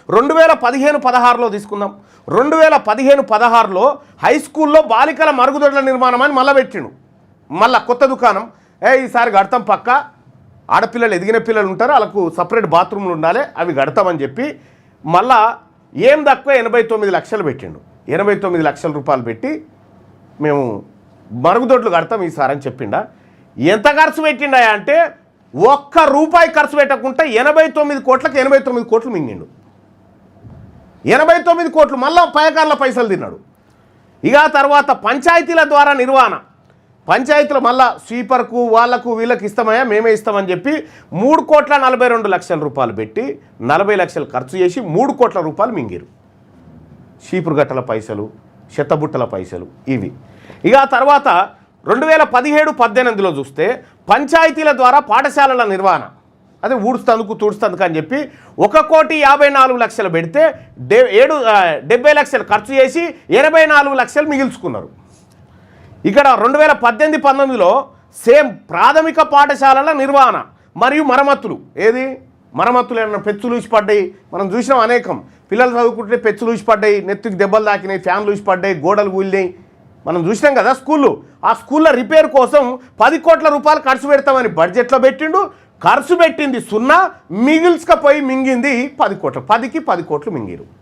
2015-16లో తీసుకుందాం. 2015-16లో హై స్కూల్లో బాలికల మరుగుదొడ్ల నిర్మాణం అని మళ్ళీ పెట్టిండు. మళ్ళీ కొత్త దుకాణం, ఈసారి కడతాం పక్క, ఆడపిల్లలు ఎదిగిన పిల్లలు ఉంటారు వాళ్ళకు సపరేట్ బాత్రూమ్లు ఉండాలి, అవి కడతామని చెప్పి మళ్ళా ఏం తక్కువ 89 లక్షలు పెట్టిండు. 89 లక్షల రూపాయలు పెట్టి మేము మరుగుదొడ్లు కడతాం ఈసారి అని చెప్పిండా. ఎంత ఖర్చు పెట్టిండా అంటే ₹1 ఖర్చు పెట్టకుండా 89 కోట్లకు 89 కోట్లు మింగిండు. 89 కోట్లు మళ్ళా పైకార్ల పైసలు తిన్నాడు. ఇక తర్వాత పంచాయతీల ద్వారా నిర్వహణ, పంచాయతీలు మళ్ళా స్వీపర్కు వాళ్ళకు వీళ్ళకి ఇస్తామయ్యా మేమే ఇస్తామని చెప్పి 3,42 లక్షల రూపాయలు పెట్టి 40 లక్షలు ఖర్చు చేసి 3 కోట్ల రూపాయలు మింగిరు. చీపురు గట్టల పైసలు, చెత్తబుట్టల పైసలు ఇవి. ఇక తర్వాత 2017-18లో చూస్తే పంచాయతీల ద్వారా పాఠశాలల నిర్వహణ, అదే ఊడుస్తందుకు తుడుస్తందుకు అని చెప్పి 1,54 లక్షలు పెడితే 70 లక్షలు ఖర్చు చేసి 84 లక్షలు మిగిల్చుకున్నారు. ఇక్కడ 2018-19లో సేమ్ ప్రాథమిక పాఠశాలల నిర్వహణ మరియు మరమ్మతులు, ఏది మరమ్మతులు ఏమన్నా పెచ్చులు ఊసి పడ్డాయి, మనం చూసినాం అనేకం. పిల్లలు చదువుకుంటే పెచ్చులు ఊసి పడ్డాయి, నెత్తికి దెబ్బలు తాకినాయి, ఫ్యాన్లు ఊసి పడ్డాయి, గోడలు కూలినాయి, మనం చూసినాం కదా స్కూళ్ళు. ఆ స్కూళ్ళ రిపేర్ కోసం 10 కోట్ల రూపాయలు ఖర్చు పెడతామని బడ్జెట్లో పెట్టిండు. ఖర్చు పెట్టింది 0, మిగిల్చుకపోయి మింగింది 10 కోట్లు. 10కి 10 కోట్లు మింగిరు.